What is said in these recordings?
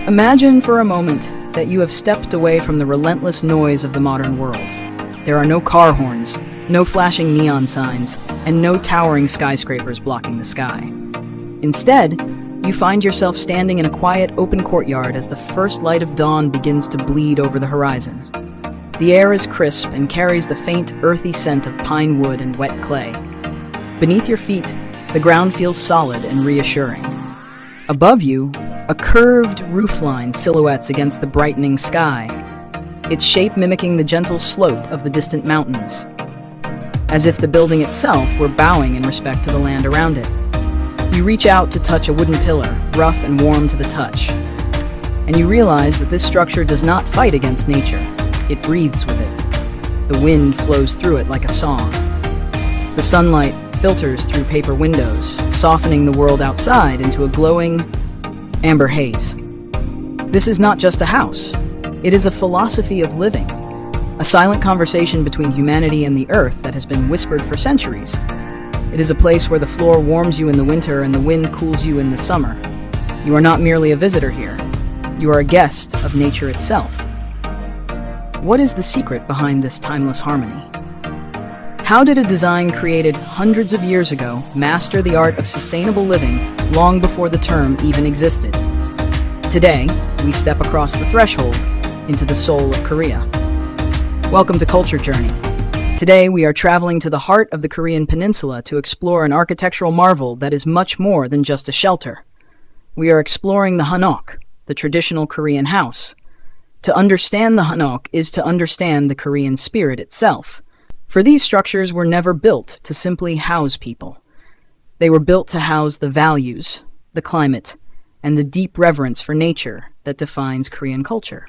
Imagine for a moment that you have stepped away from the relentless noise of the modern world. There are no car horns, no flashing neon signs, and no towering skyscrapers blocking the sky. Instead, you find yourself standing in a quiet, open courtyard as the first light of dawn begins to bleed over the horizon. The air is crisp and carries the faint, earthy scent of pine wood and wet clay. Beneath your feet, the ground feels solid and reassuring. Above you, a curved roofline silhouettes against the brightening sky, its shape mimicking the gentle slope of the distant mountains, as if the building itself were bowing in respect to the land around it. You reach out to touch a wooden pillar, rough and warm to the touch, and you realize that this structure does not fight against nature, it breathes with it. The wind flows through it like a song. The sunlight filters through paper windows, softening the world outside into a glowing amber haze. This is not just a house. It is a philosophy of living, a silent conversation between humanity and the earth that has been whispered for centuries. It is a place where the floor warms you in the winter and the wind cools you in the summer. You are not merely a visitor here. You are a guest of nature itself. What is the secret behind this timeless harmony? How did a design created hundreds of years ago master the art of sustainable living long before the term even existed? Today, we step across the threshold into the soul of Korea. Welcome to Culture Journey. Today, we are traveling to the heart of the Korean peninsula to explore an architectural marvel that is much more than just a shelter. We are exploring the Hanok, the traditional Korean house. To understand the Hanok is to understand the Korean spirit itself. For these structures were never built to simply house people. They were built to house the values, the climate, and the deep reverence for nature that defines Korean culture.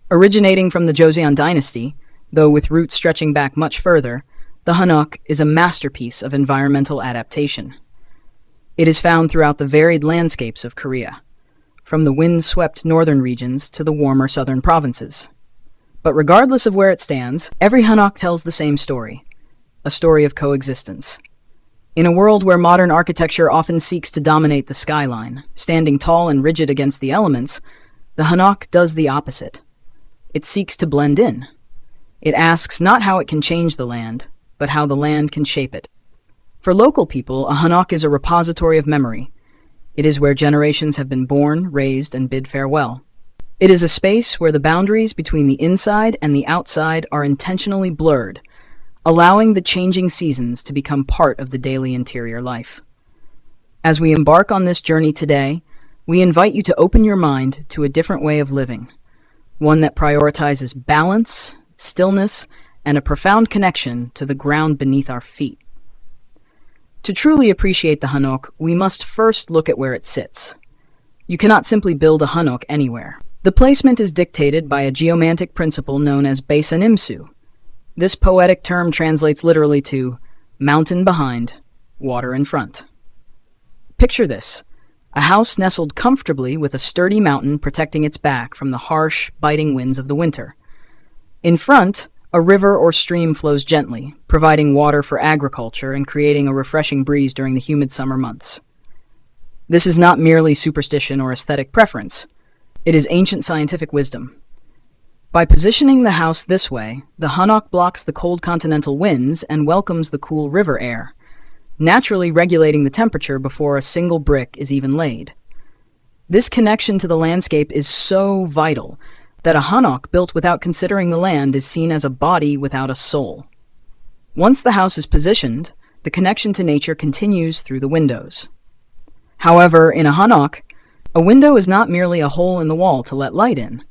Originating from the Joseon dynasty, though with roots stretching back much further, the Hanok is a masterpiece of environmental adaptation. It is found throughout the varied landscapes of Korea, from the wind-swept northern regions to the warmer southern provinces. But regardless of where it stands, every Hanok tells the same story, a story of coexistence. In a world where modern architecture often seeks to dominate the skyline, standing tall and rigid against the elements, the Hanok does the opposite. It seeks to blend in. It asks not how it can change the land, but how the land can shape it. For local people, a Hanok is a repository of memory. It is where generations have been born, raised, and bid farewell. It is a space where the boundaries between the inside and the outside are intentionally blurred, allowing the changing seasons to become part of the daily interior life. As we embark on this journey today, we invite you to open your mind to a different way of living, one that prioritizes balance, stillness, and a profound connection to the ground beneath our feet. To truly appreciate the Hanok, we must first look at where it sits. You cannot simply build a Hanok anywhere. The placement is dictated by a geomantic principle known as Baesanimsu. This poetic term translates literally to mountain behind, water in front. Picture this, a house nestled comfortably with a sturdy mountain protecting its back from the harsh, biting winds of the winter. In front, a river or stream flows gently, providing water for agriculture and creating a refreshing breeze during the humid summer months. This is not merely superstition or aesthetic preference. It is ancient scientific wisdom. By positioning the house this way, the Hanok blocks the cold continental winds and welcomes the cool river air, naturally regulating the temperature before a single brick is even laid. This connection to the landscape is so vital that a Hanok built without considering the land is seen as a body without a soul. Once the house is positioned, the connection to nature continues through the windows. However, in a Hanok, a window is not merely a hole in the wall to let light in.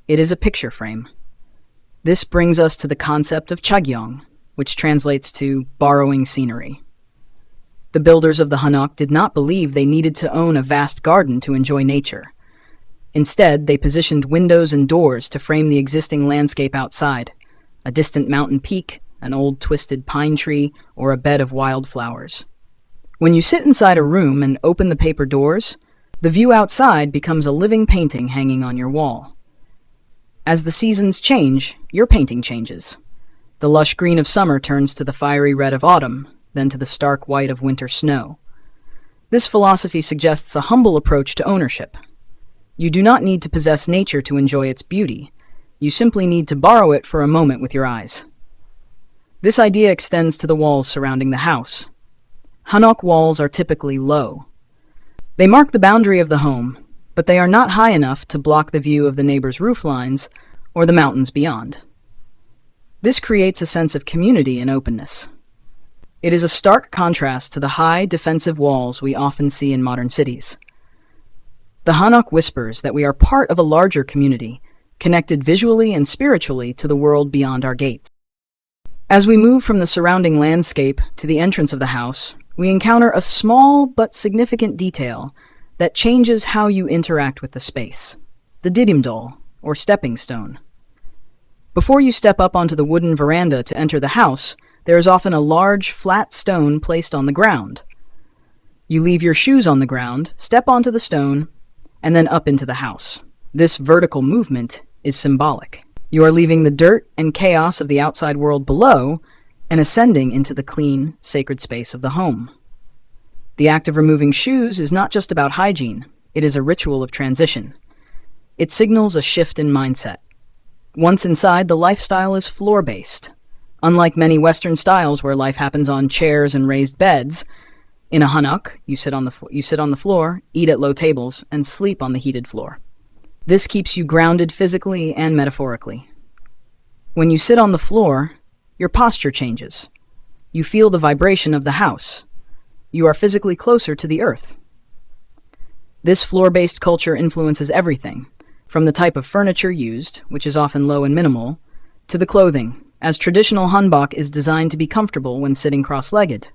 It is a picture frame. This brings us to the concept of Chagyeong, which translates to borrowing scenery. The builders of the Hanok did not believe they needed to own a vast garden to enjoy nature. Instead, they positioned windows and doors to frame the existing landscape outside, a distant mountain peak, an old twisted pine tree, or a bed of wildflowers. When you sit inside a room and open the paper doors, the view outside becomes a living painting hanging on your wall. As the seasons change, your painting changes. The lush green of summer turns to the fiery red of autumn, then to the stark white of winter snow. This philosophy suggests a humble approach to ownership. You do not need to possess nature to enjoy its beauty. You simply need to borrow it for a moment with your eyes. This idea extends to the walls surrounding the house. Hanok walls are typically low. They mark the boundary of the home, but they are not high enough to block the view of the neighbor's roof lines or the mountains beyond. This creates a sense of community and openness. It is a stark contrast to the high, defensive walls we often see in modern cities. The Hanok whispers that we are part of a larger community, connected visually and spiritually to the world beyond our gates. As we move from the surrounding landscape to the entrance of the house, we encounter a small but significant detail that changes how you interact with the space: the didimdol, or stepping stone. Before you step up onto the wooden veranda to enter the house, there is often a large, flat stone placed on the ground. You leave your shoes on the ground, step onto the stone, and then up into the house. This vertical movement is symbolic. You are leaving the dirt and chaos of the outside world below and ascending into the clean, sacred space of the home. The act of removing shoes is not just about hygiene, it is a ritual of transition. It signals a shift in mindset. Once inside, the lifestyle is floor-based. Unlike many Western styles where life happens on chairs and raised beds, in a Hanok, you sit on the floor, eat at low tables, and sleep on the heated floor. This keeps you grounded physically and metaphorically. When you sit on the floor, your posture changes. You feel the vibration of the house. You are physically closer to the earth. This floor-based culture influences everything, from the type of furniture used, which is often low and minimal, to the clothing, as traditional hanbok is designed to be comfortable when sitting cross-legged.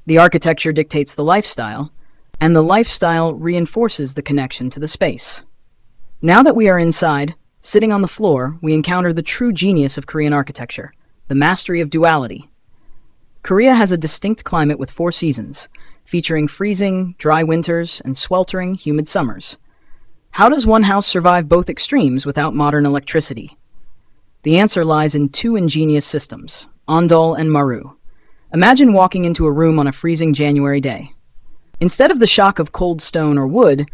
The architecture dictates the lifestyle, and the lifestyle reinforces the connection to the space. Now that we are inside, sitting on the floor, we encounter the true genius of Korean architecture, the mastery of duality. Korea has a distinct climate with 4 seasons, featuring freezing, dry winters and sweltering, humid summers. How does one house survive both extremes without modern electricity? The answer lies in 2 ingenious systems, Ondol and Maru. Imagine walking into a room on a freezing January day. Instead of the shock of cold stone or wood,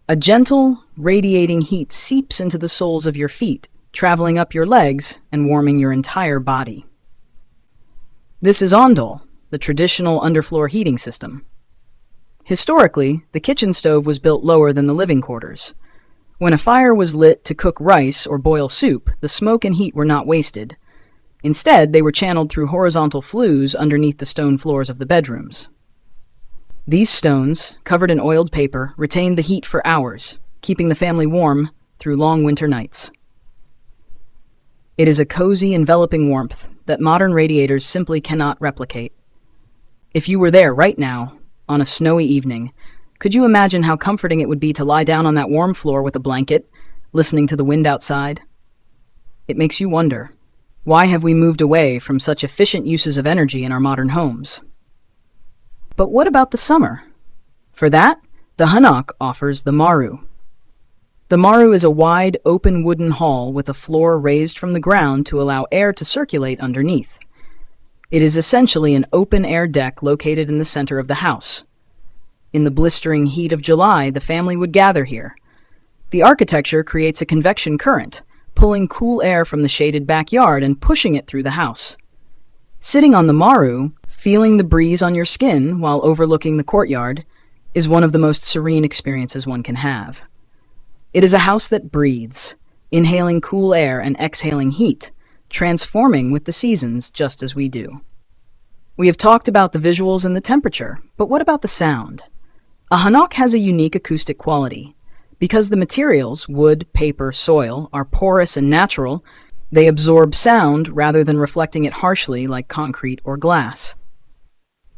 a gentle, radiating heat seeps into the soles of your feet, traveling up your legs and warming your entire body. This is Ondol, the traditional underfloor heating system. Historically, the kitchen stove was built lower than the living quarters. When a fire was lit to cook rice or boil soup, the smoke and heat were not wasted. Instead, they were channeled through horizontal flues underneath the stone floors of the bedrooms. These stones, covered in oiled paper, retained the heat for hours, keeping the family warm through long winter nights. It is a cozy, enveloping warmth that modern radiators simply cannot replicate. If you were there right now, on a snowy evening, could you imagine how comforting it would be to lie down on that warm floor with a blanket, listening to the wind outside? It makes you wonder, why have we moved away from such efficient uses of energy in our modern homes? But what about the summer? For that, the Hanok offers the Maru. The Maru is a wide, open wooden hall with a floor raised from the ground to allow air to circulate underneath. It is essentially an open-air deck located in the center of the house. In the blistering heat of July, the family would gather here. The architecture creates a convection current, pulling cool air from the shaded backyard and pushing it through the house. Sitting on the Maru, feeling the breeze on your skin while overlooking the courtyard, is one of the most serene experiences one can have. It is a house that breathes, inhaling cool air and exhaling heat, transforming with the seasons just as we do. We have talked about the visuals and the temperature, but what about the sound? A Hanok has a unique acoustic quality. Because the materials, wood, paper, soil, are porous and natural, they absorb sound rather than reflecting it harshly like concrete or glass.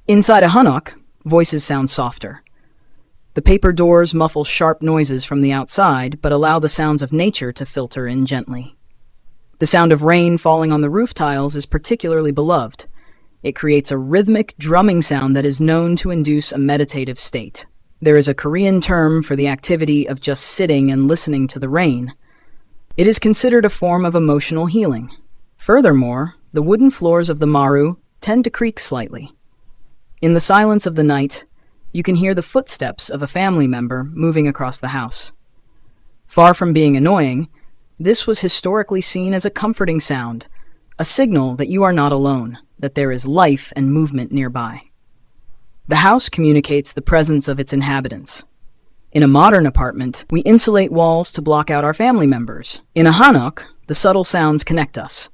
Inside a Hanok, voices sound softer. The paper doors muffle sharp noises from the outside, but allow the sounds of nature to filter in gently. The sound of rain falling on the roof tiles is particularly beloved. It creates a rhythmic, drumming sound that is known to induce a meditative state. There is a Korean term for the activity of just sitting and listening to the rain. It is considered a form of emotional healing. Furthermore, the wooden floors of the Maru tend to creak slightly. In the silence of the night, you can hear the footsteps of a family member moving across the house. Far from being annoying, this was historically seen as a comforting sound, a signal that you are not alone, that there is life and movement nearby. The house communicates the presence of its inhabitants. In a modern apartment, we insulate walls to block out our family members. In a Hanok, the subtle sounds connect us.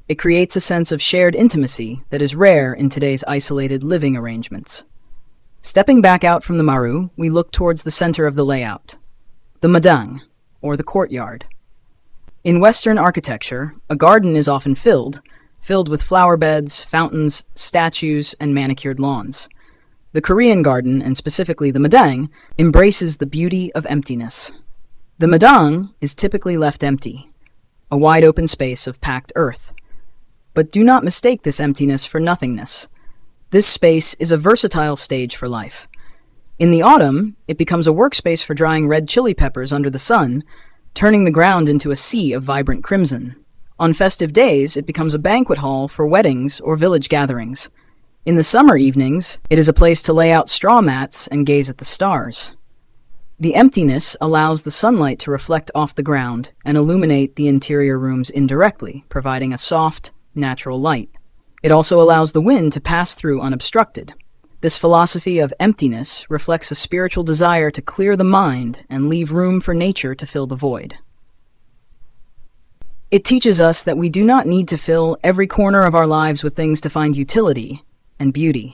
It creates a sense of shared intimacy that is rare in today's isolated living arrangements. Stepping back out from the Maru, we look towards the center of the layout, the Madang, or the courtyard. In Western architecture, a garden is often filled with flower beds, fountains, statues, and manicured lawns. The Korean garden, and specifically the Madang, embraces the beauty of emptiness. The Madang is typically left empty, a wide open space of packed earth. But do not mistake this emptiness for nothingness. This space is a versatile stage for life. In the autumn, it becomes a workspace for drying red chili peppers under the sun, turning the ground into a sea of vibrant crimson. On festive days, it becomes a banquet hall for weddings or village gatherings. In the summer evenings, it is a place to lay out straw mats and gaze at the stars. The emptiness allows the sunlight to reflect off the ground and illuminate the interior rooms indirectly, providing a soft, natural light. It also allows the wind to pass through unobstructed. This philosophy of emptiness reflects a spiritual desire to clear the mind and leave room for nature to fill the void. It teaches us that we do not need to fill every corner of our lives with things to find utility and beauty.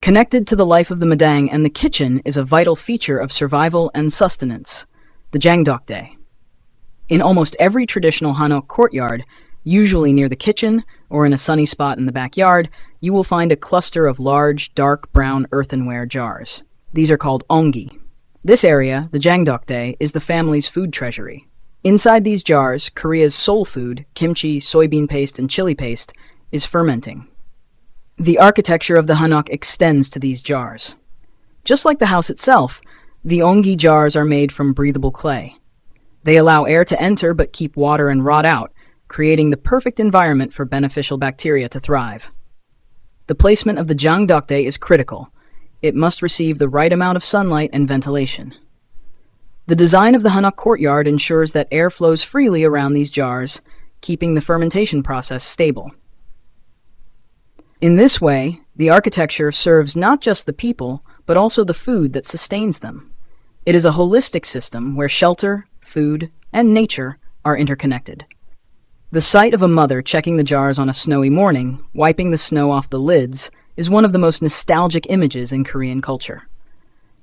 Connected to the life of the Madang and the kitchen is a vital feature of survival and sustenance, the Jangdokdae. In almost every traditional Hanok courtyard, usually near the kitchen or in a sunny spot in the backyard, you will find a cluster of large, dark brown earthenware jars. These are called ongi. This area, the Jangdokdae, is the family's food treasury. Inside these jars, Korea's soul food, kimchi, soybean paste, and chili paste, is fermenting. The architecture of the Hanok extends to these jars. Just like the house itself, the ongi jars are made from breathable clay. They allow air to enter but keep water and rot out, creating the perfect environment for beneficial bacteria to thrive. The placement of the Jangdokdae is critical. It must receive the right amount of sunlight and ventilation. The design of the Hanok courtyard ensures that air flows freely around these jars, keeping the fermentation process stable. In this way, the architecture serves not just the people, but also the food that sustains them. It is a holistic system where shelter, food, and nature are interconnected. The sight of a mother checking the jars on a snowy morning, wiping the snow off the lids, is one of the most nostalgic images in Korean culture.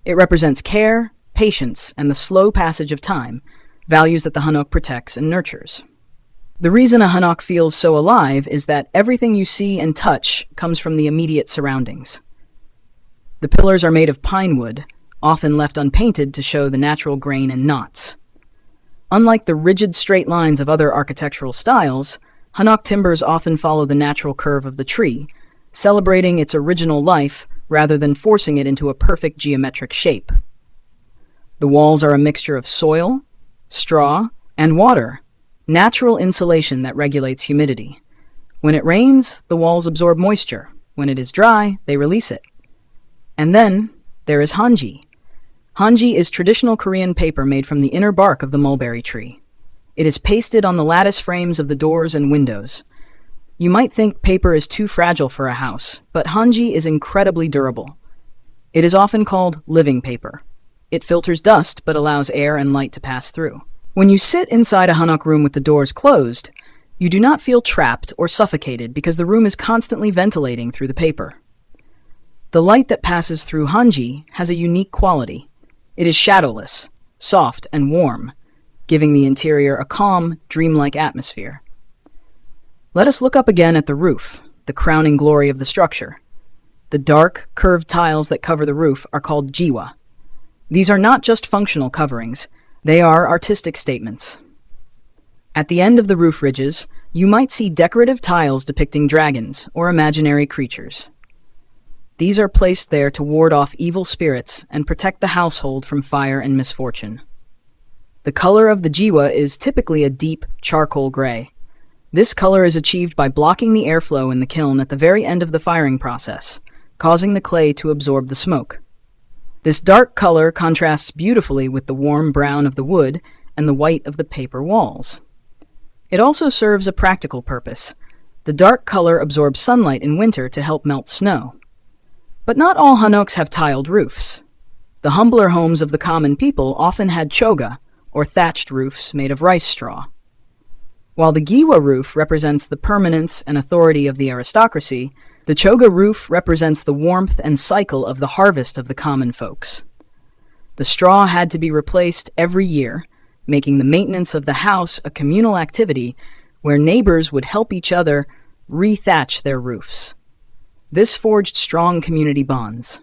It represents care, patience, and the slow passage of time, values that the Hanok protects and nurtures. The reason a Hanok feels so alive is that everything you see and touch comes from the immediate surroundings. The pillars are made of pine wood, often left unpainted to show the natural grain and knots. Unlike the rigid straight lines of other architectural styles, Hanok timbers often follow the natural curve of the tree, celebrating its original life rather than forcing it into a perfect geometric shape. The walls are a mixture of soil, straw, and water, natural insulation that regulates humidity. When it rains, the walls absorb moisture. When it is dry, they release it. And then there is Hanji. Hanji is traditional Korean paper made from the inner bark of the mulberry tree. It is pasted on the lattice frames of the doors and windows. You might think paper is too fragile for a house, but Hanji is incredibly durable. It is often called living paper. It filters dust but allows air and light to pass through. When you sit inside a Hanok room with the doors closed, you do not feel trapped or suffocated because the room is constantly ventilating through the paper. The light that passes through Hanji has a unique quality. It is shadowless, soft, and warm, giving the interior a calm, dreamlike atmosphere. Let us look up again at the roof, the crowning glory of the structure. The dark, curved tiles that cover the roof are called jiwa. These are not just functional coverings, they are artistic statements. At the end of the roof ridges, you might see decorative tiles depicting dragons or imaginary creatures. These are placed there to ward off evil spirits and protect the household from fire and misfortune. The color of the jiwa is typically a deep charcoal gray. This color is achieved by blocking the airflow in the kiln at the very end of the firing process, causing the clay to absorb the smoke. This dark color contrasts beautifully with the warm brown of the wood, and the white of the paper walls. It also serves a practical purpose. The dark color absorbs sunlight in winter to help melt snow. But not all hanoks have tiled roofs. The humbler homes of the common people often had choga, or thatched roofs made of rice straw. While the giwa roof represents the permanence and authority of the aristocracy, the choga roof represents the warmth and cycle of the harvest of the common folks. The straw had to be replaced every year, making the maintenance of the house a communal activity where neighbors would help each other re-thatch their roofs. This forged strong community bonds.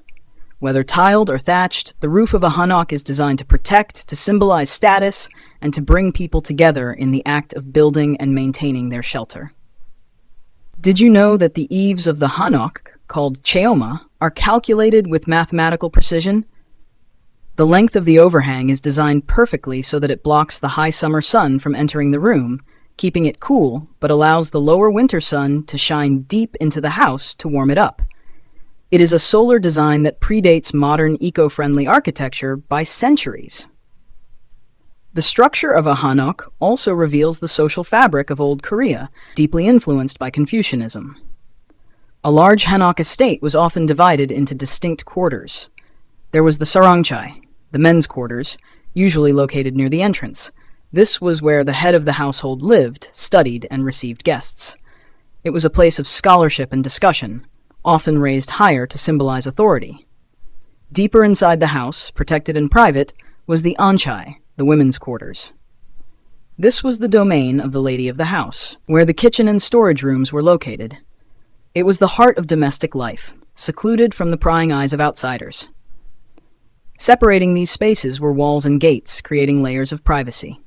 Whether tiled or thatched, the roof of a hanok is designed to protect, to symbolize status, and to bring people together in the act of building and maintaining their shelter. Did you know that the eaves of the hanok, called cheoma, are calculated with mathematical precision? The length of the overhang is designed perfectly so that it blocks the high summer sun from entering the room, keeping it cool, but allows the lower winter sun to shine deep into the house to warm it up. It is a solar design that predates modern eco-friendly architecture by centuries. The structure of a hanok also reveals the social fabric of old Korea, deeply influenced by Confucianism. A large hanok estate was often divided into distinct quarters. There was the sarangchai, the men's quarters, usually located near the entrance. This was where the head of the household lived, studied, and received guests. It was a place of scholarship and discussion, often raised higher to symbolize authority. Deeper inside the house, protected and private, was the anchai, the women's quarters. This was the domain of the lady of the house, where the kitchen and storage rooms were located. It was the heart of domestic life, secluded from the prying eyes of outsiders. Separating these spaces were walls and gates, creating layers of privacy.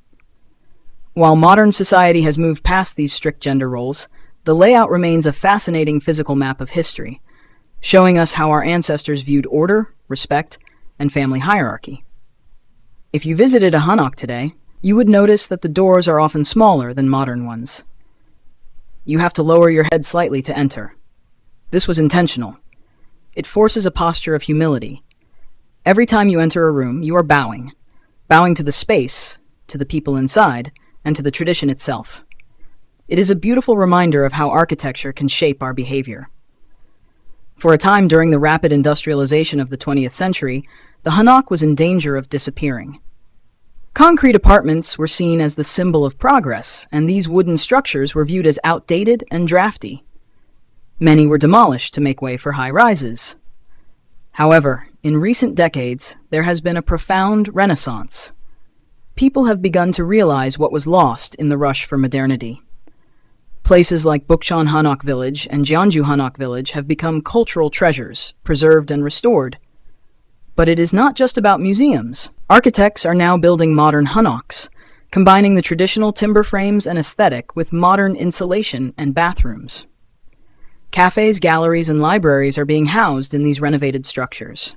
While modern society has moved past these strict gender roles, the layout remains a fascinating physical map of history, showing us how our ancestors viewed order, respect, and family hierarchy. If you visited a hanok today, you would notice that the doors are often smaller than modern ones. You have to lower your head slightly to enter. This was intentional. It forces a posture of humility. Every time you enter a room, you are bowing to the space, to the people inside, and to the tradition itself. It is a beautiful reminder of how architecture can shape our behavior. For a time during the rapid industrialization of the 20th century, the hanok was in danger of disappearing. Concrete apartments were seen as the symbol of progress, and these wooden structures were viewed as outdated and drafty. Many were demolished to make way for high-rises. However, in recent decades, there has been a profound renaissance. People have begun to realize what was lost in the rush for modernity. Places like Bukchon Hanok Village and Jeonju Hanok Village have become cultural treasures, preserved and restored. But it is not just about museums. Architects are now building modern hanoks, combining the traditional timber frames and aesthetic with modern insulation and bathrooms. Cafes, galleries, and libraries are being housed in these renovated structures.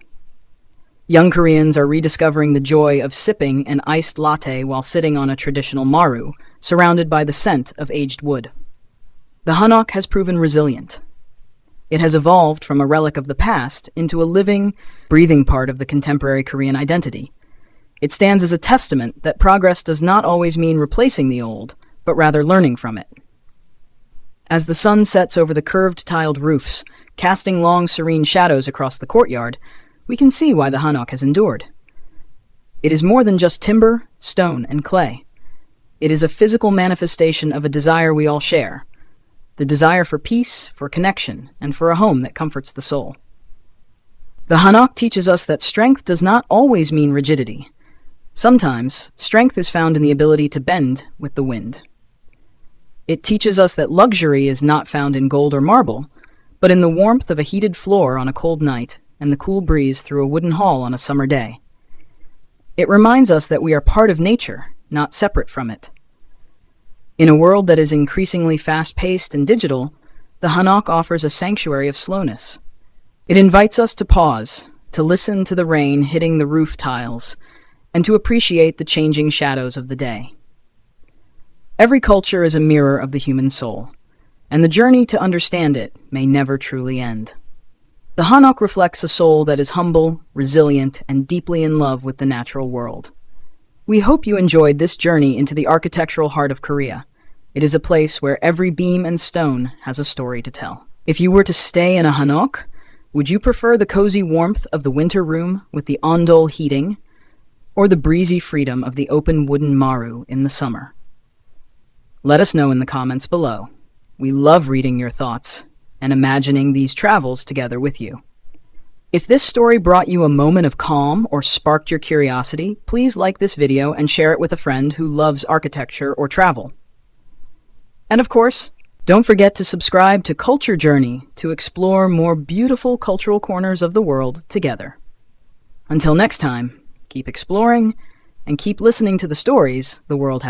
Young Koreans are rediscovering the joy of sipping an iced latte while sitting on a traditional Maru, surrounded by the scent of aged wood. The hanok has proven resilient. It has evolved from a relic of the past into a living, breathing part of the contemporary Korean identity. It stands as a testament that progress does not always mean replacing the old, but rather learning from it. As the sun sets over the curved tiled roofs, casting long serene shadows across the courtyard, we can see why the hanok has endured. It is more than just timber, stone, and clay. It is a physical manifestation of a desire we all share. The desire for peace, for connection, and for a home that comforts the soul. The hanok teaches us that strength does not always mean rigidity. Sometimes, strength is found in the ability to bend with the wind. It teaches us that luxury is not found in gold or marble, but in the warmth of a heated floor on a cold night and the cool breeze through a wooden hall on a summer day. It reminds us that we are part of nature, not separate from it. In a world that is increasingly fast-paced and digital, the hanok offers a sanctuary of slowness. It invites us to pause, to listen to the rain hitting the roof tiles, and to appreciate the changing shadows of the day. Every culture is a mirror of the human soul, and the journey to understand it may never truly end. The hanok reflects a soul that is humble, resilient, and deeply in love with the natural world. We hope you enjoyed this journey into the architectural heart of Korea. It is a place where every beam and stone has a story to tell. If you were to stay in a Hanok, would you prefer the cozy warmth of the winter room with the Ondol heating, or the breezy freedom of the open wooden Maru in the summer? Let us know in the comments below. We love reading your thoughts and imagining these travels together with you. If this story brought you a moment of calm or sparked your curiosity, please like this video and share it with a friend who loves architecture or travel. And of course, don't forget to subscribe to Culture Journey to explore more beautiful cultural corners of the world together. Until next time, keep exploring and keep listening to the stories the world has.